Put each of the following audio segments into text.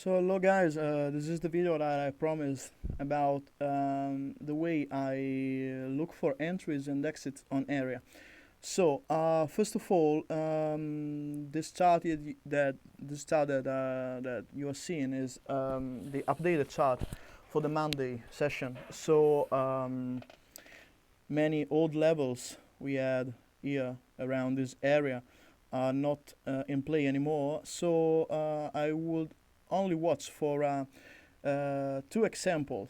So hello guys, this is the video that I promised about the way I look for entries and exits on area. So first of all, this chart that you are seeing is the updated chart for the Monday session. So many old levels we had here around this area are not in play anymore. So I would only watch for two examples.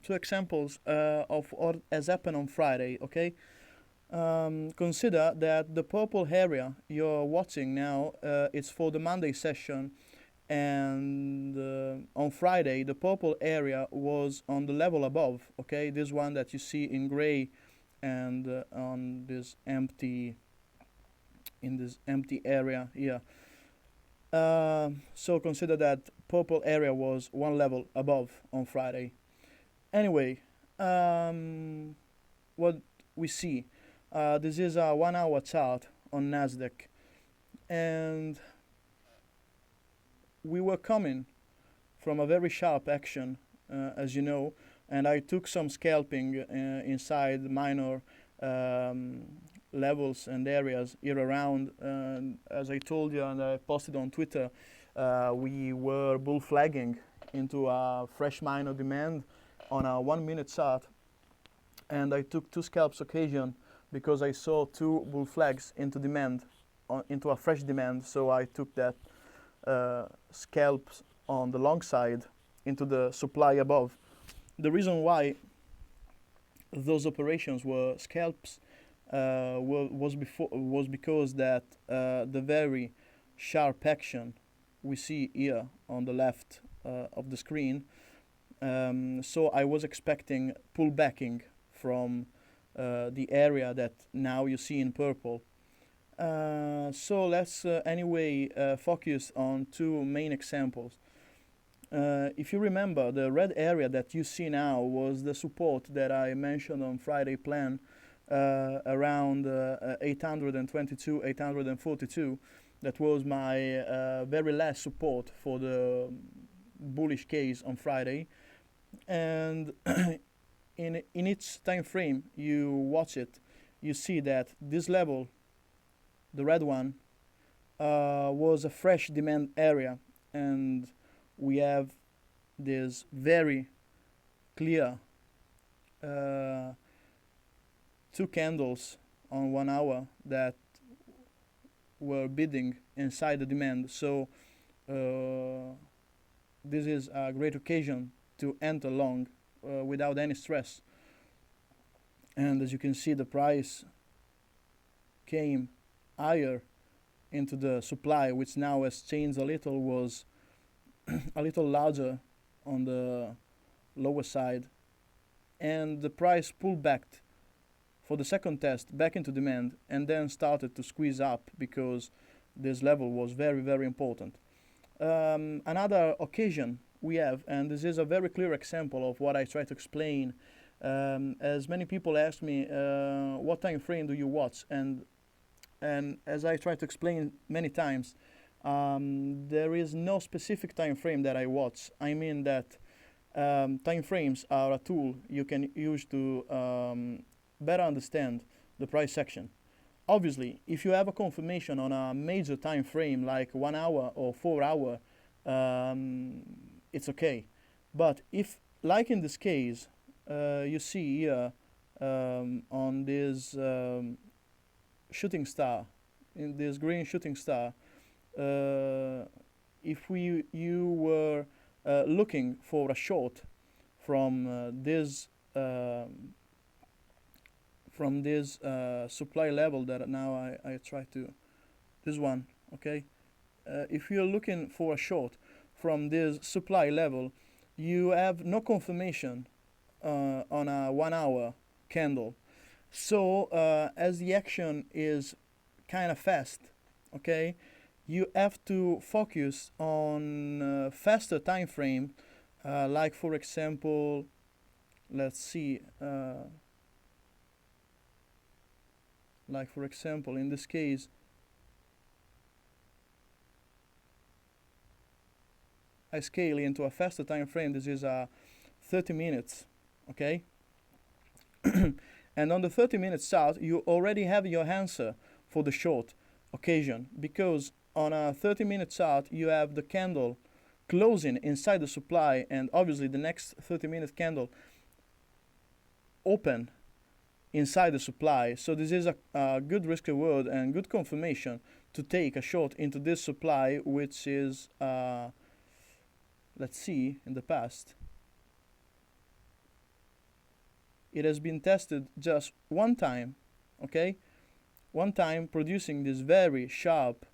Two examples of what has happened on Friday. Okay, consider that the purple area you're watching now is for the Monday session, and on Friday the purple area was on the level above. Okay, this one that you see in gray and on this empty in this empty area here. So consider that purple area was one level above on Friday. Anyway, what we see, this is a 1 hour chart on Nasdaq, and we were coming from a very sharp action, as you know, and I took some scalping inside minor um, levels and areas here around. And as I told you and I posted on Twitter, we were bull flagging into a fresh minor demand on a 1 minute chart, and I took two scalps occasion because I saw two bull flags into demand, into a fresh demand. So I took that scalps on the long side into the supply above. The reason why those operations were scalps was because that the very sharp action we see here on the left of the screen. So I was expecting pullbacking from the area that now you see in purple. So let's anyway focus on two main examples. If you remember, the red area that you see now was the support that I mentioned on Friday plan around 822, 842. That was my very last support for the bullish case on Friday. And in each time frame you watch it, you see that this level, the red one, was a fresh demand area, and we have this very clear two candles on 1 hour that were bidding inside the demand. So this is a great occasion to enter long without any stress. And as you can see, the price came higher into the supply, which now has changed a little, was a little larger on the lower side, and the price pulled back for the second test back into demand and then started to squeeze up because this level was very, very important. Another occasion we have, and this is a very clear example of what I try to explain, as many people ask me what time frame do you watch, and as I try to explain many times, there is no specific time frame that I watch. I mean that time frames are a tool you can use to better understand the price action. Obviously, if you have a confirmation on a major time frame like 1 hour or 4 hour, it's okay. But if, like in this case, you see here on this shooting star, in this green shooting star, if you were looking for a short from this supply level that now I try to, this one, okay, if you're looking for a short from this supply level, you have no confirmation on a 1 hour candle. So as the action is kind of fast, okay, you have to focus on faster time frame, like for example, let's see, like for example in this case, I scale into a faster time frame, this is 30 minutes, okay? And on the 30 minutes chart, you already have your answer for the short occasion, because on a 30-minute chart, you have the candle closing inside the supply, and obviously the next 30-minute candle open inside the supply. So this is a good risk reward and good confirmation to take a short into this supply, which is, let's see, in the past, it has been tested just one time, okay? One time, producing this very sharp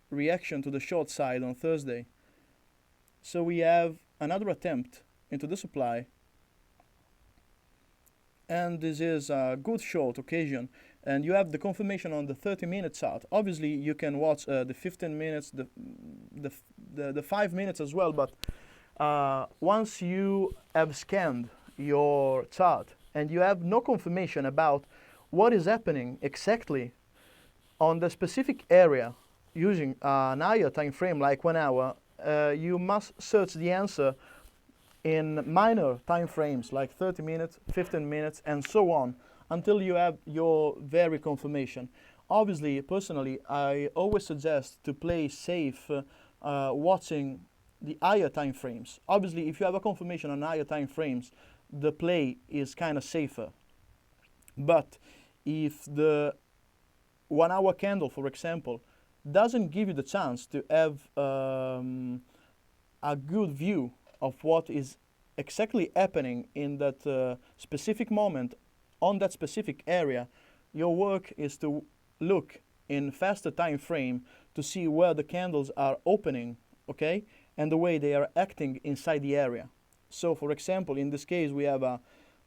reaction to the short side on Thursday. So we have another attempt into the supply, and this is a good short occasion, and you have the confirmation on the 30-minute chart. Obviously you can watch the 15 minutes, the 5 minutes as well, but once you have scanned your chart and you have no confirmation about what is happening exactly on the specific area using an higher time frame like 1 hour, you must search the answer in minor time frames like 30 minutes, 15 minutes, and so on, until you have your very confirmation. Obviously, personally, I always suggest to play safe watching the higher time frames. Obviously, if you have a confirmation on higher time frames, the play is kind of safer. But if the 1 hour candle, for example, doesn't give you the chance to have a good view of what is exactly happening in that specific moment on that specific area, your work is to look in faster time frame to see where the candles are opening, okay, and the way they are acting inside the area. So for example, in this case we have a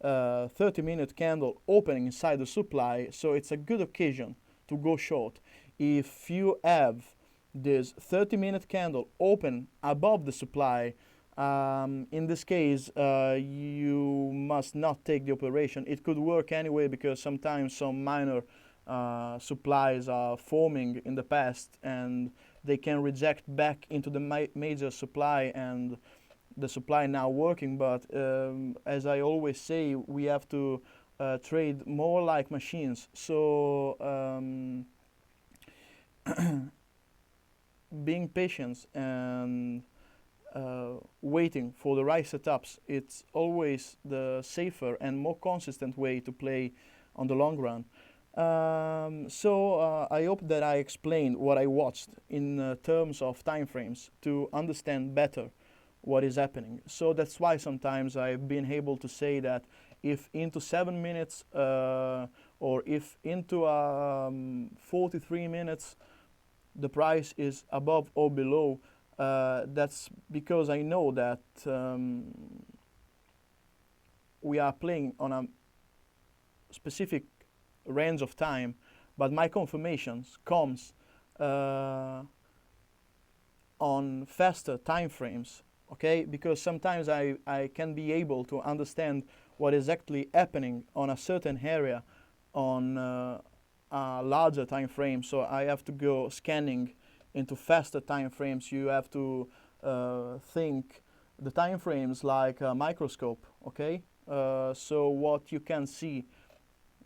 30-minute candle opening inside the supply, so it's a good occasion to go short. If you have this 30-minute candle open above the supply, in this case you must not take the operation. It could work anyway, because sometimes some minor supplies are forming in the past and they can reject back into the major supply, and the supply now working. But as I always say, we have to trade more like machines. So being patient and waiting for the right setups, it's always the safer and more consistent way to play on the long run. So I hope that I explained what I watched in terms of time frames to understand better what is happening. So that's why sometimes I've been able to say that if into 7 minutes or if into 43 minutes the price is above or below, that's because I know that we are playing on a specific range of time, but my confirmations comes on faster time frames, okay? Because sometimes I can be able to understand what is actually happening on a certain area on a larger time frame, so I have to go scanning into faster time frames. You have to think the time frames like a microscope, okay? So what you can see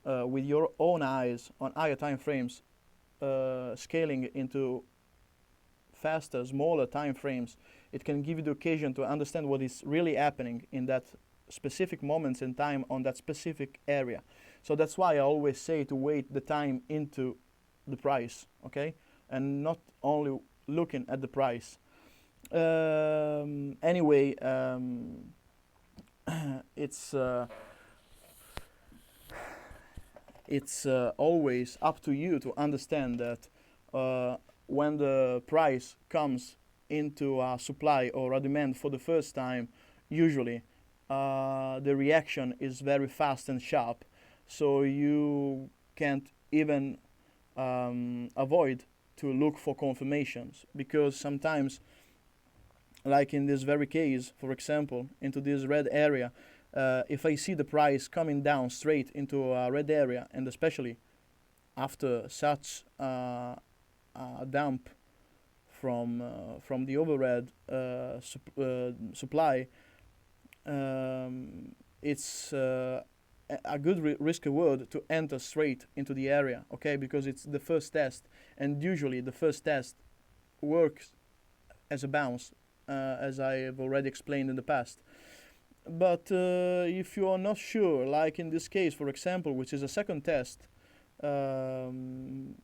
with your own eyes on higher time frames, scaling into faster, smaller time frames, it can give you the occasion to understand what is really happening in that specific moments in time on that specific area. So that's why I always say to wait the time into the price, okay, and not only looking at the price. Anyway, it's always up to you to understand that when the price comes into a supply or a demand for the first time, usually the reaction is very fast and sharp, so you can't even avoid to look for confirmations, because sometimes, like in this very case, for example, into this red area, if I see the price coming down straight into a red area, and especially after such a dump from the overhead supply, it's a good risk reward to enter straight into the area, okay? Because it's the first test, and usually the first test works as a bounce, as I have already explained in the past. But if you are not sure, like in this case, for example, which is a second test, um,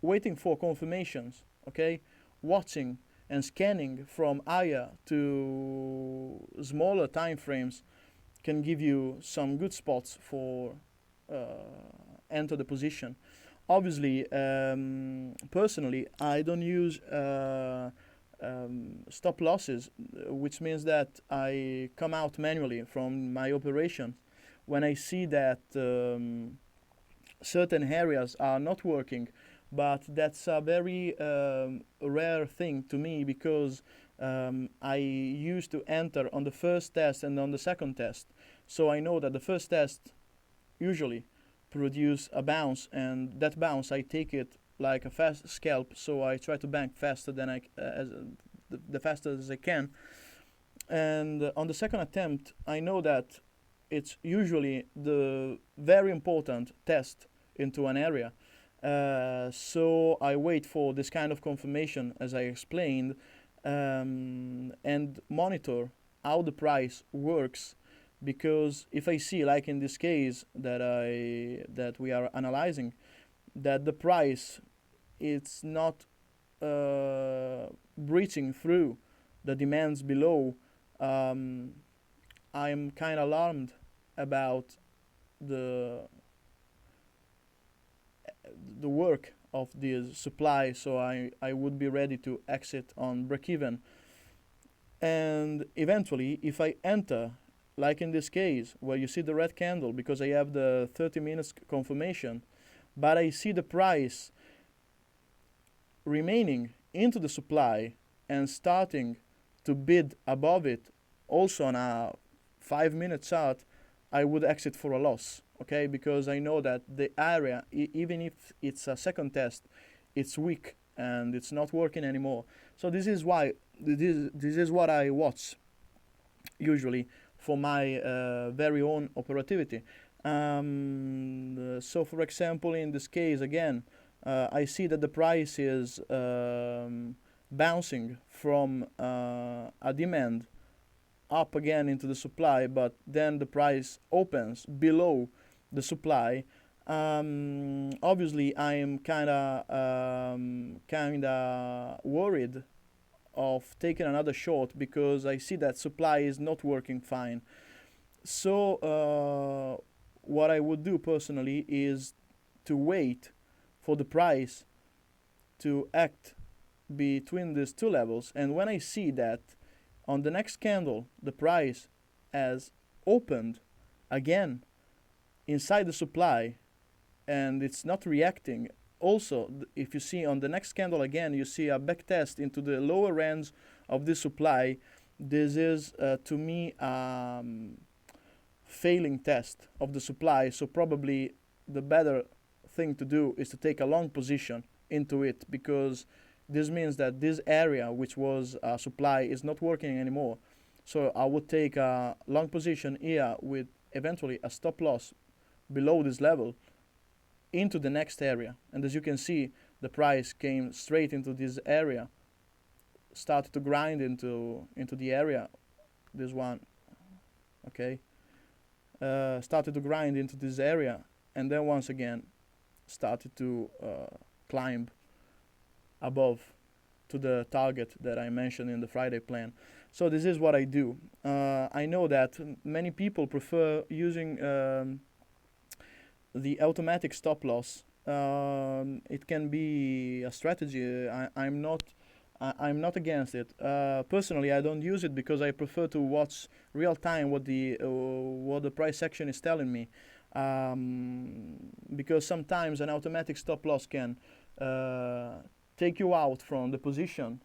waiting for confirmations, okay, watching and scanning from higher to smaller time frames can give you some good spots for enter the position. Obviously, personally, I don't use stop losses, which means that I come out manually from my operation when I see that certain areas are not working. But that's a very rare thing to me because I used to enter on the first test and on the second test. So I know that the first test usually produce a bounce, and that bounce I take it like a fast scalp. So I try to bank faster than the fastest as I can. And on the second attempt, I know that it's usually the very important test into an area. So I wait for this kind of confirmation, as I explained, and monitor how the price works. Because if I see, like in this case that we are analyzing, that the price it's not breaching through the demands below, I'm kind of alarmed about the the work of the supply, so I would be ready to exit on break even. And eventually, if I enter, like in this case, where you see the red candle, because I have the 30 minutes confirmation, but I see the price remaining into the supply and starting to bid above it, also on a 5 minute chart, I would exit for a loss, okay? Because I know that the area, even if it's a second test, it's weak and it's not working anymore. So this is why this is what I watch usually for my very own operativity. So, for example, in this case again, I see that the price is bouncing from a demand up again into the supply, but then the price opens below the supply. Obviously, I am kinda worried of taking another short because I see that supply is not working fine. So, what I would do personally is to wait for the price to act between these two levels, and when I see that on the next candle the price has opened again inside the supply and it's not reacting. Also, if you see on the next candle again, you see a back test into the lower ends of the supply. This is to me failing test of the supply. So probably the better thing to do is to take a long position into it, because this means that this area, which was supply, is not working anymore. So I would take a long position here with eventually a stop loss below this level into the next area. And as you can see, the price came straight into this area, started to grind into the area, this one, okay, started to grind into this area, and then once again started to climb above to the target that I mentioned in the Friday plan. So this is what I do. I know that many people prefer using the automatic stop loss. It can be a strategy. I'm not against it. Personally, I don't use it because I prefer to watch real time what the price action is telling me. Because sometimes an automatic stop loss can take you out from the position,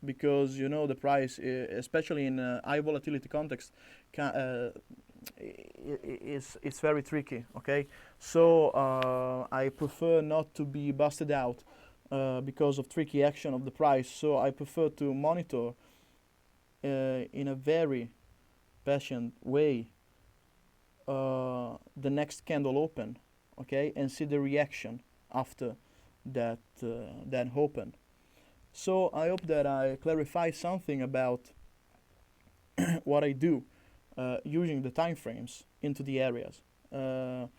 because you know the price, especially in high volatility context, it's very tricky. Okay, so I prefer not to be busted out because of tricky action of the price. So I prefer to monitor in a very patient way the next candle open, okay, and see the reaction after that open. So I hope that I clarify something about what I do using the time frames into the areas. And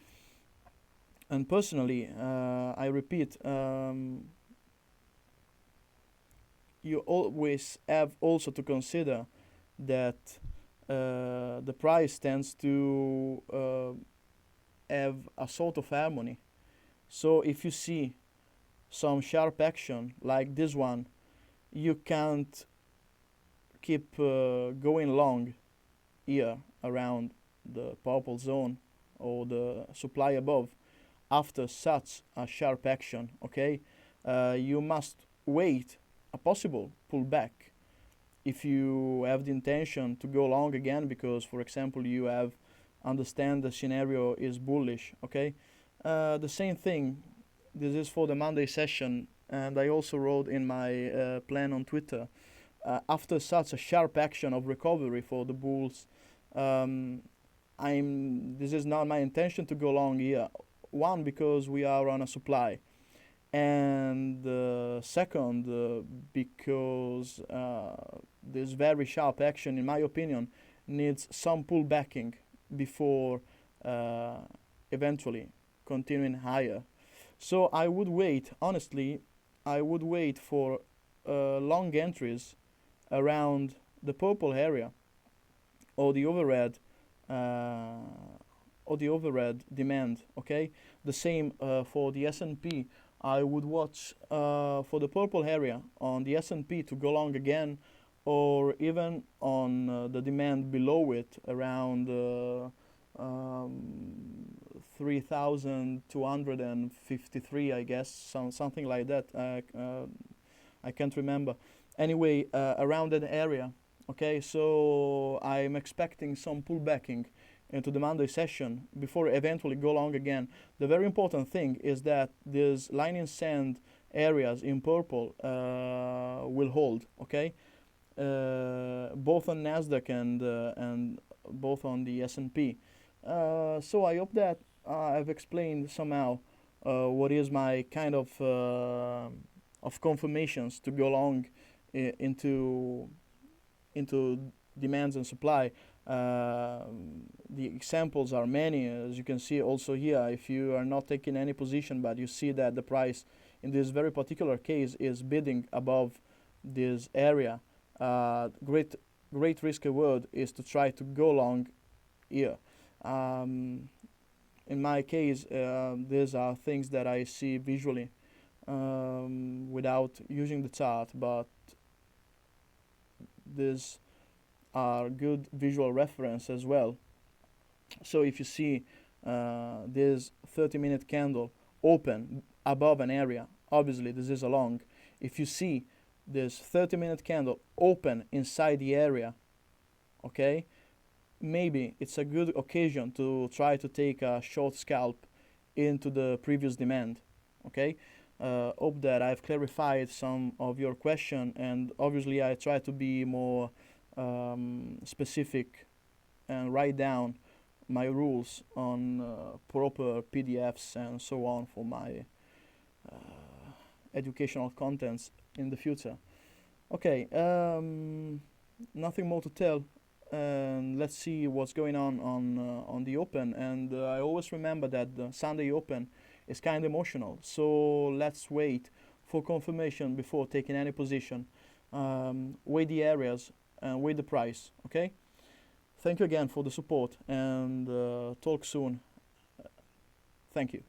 personally, I repeat, you always have also to consider that the price tends to have a sort of harmony. So if you see some sharp action like this one, you can't keep going long here around the purple zone or the supply above after such a sharp action, okay? You must wait a possible pullback if you have the intention to go long again because, for example, you have understand the scenario is bullish, okay? The same thing, this is for the Monday session, and I also wrote in my plan on Twitter, after such a sharp action of recovery for the bulls, um, this is not my intention to go long here. One, because we are on a supply, and second, because this very sharp action, in my opinion, needs some pullbacking before eventually continuing higher. So I would wait, honestly, I would wait for long entries around the purple area or the overhead demand, okay? The same for the S&P. I would watch for the purple area on the S&P to go long again, or even on the demand below it around um, 3,253, I guess, something like that. I can't remember. Anyway, around that area. Okay, so I'm expecting some pullbacking into the Monday session before eventually go long again. The very important thing is that these line in sand areas in purple will hold. Okay, both on Nasdaq and both on the S&P. So I hope that I've explained somehow what is my kind of confirmations to go long into demands and supply. The examples are many, as you can see also here. If you are not taking any position, but you see that the price in this very particular case is bidding above this area, great risk reward is to try to go long here. In my case, these are things that I see visually without using the chart, but these are good visual reference as well. So if you see this 30-minute candle open above an area, obviously this is a long. If you see this 30-minute candle open inside the area, okay, maybe it's a good occasion to try to take a short scalp into the previous demand, okay. Hope that I've clarified some of your question, and obviously I try to be more specific and write down my rules on proper PDFs and so on for my educational contents in the future. Okay, nothing more to tell, and let's see what's going on the Open. And I always remember that the Sunday Open is kind of emotional, so let's wait for confirmation before taking any position. Weigh the areas and weigh the price. Okay. Thank you again for the support, and talk soon. Thank you.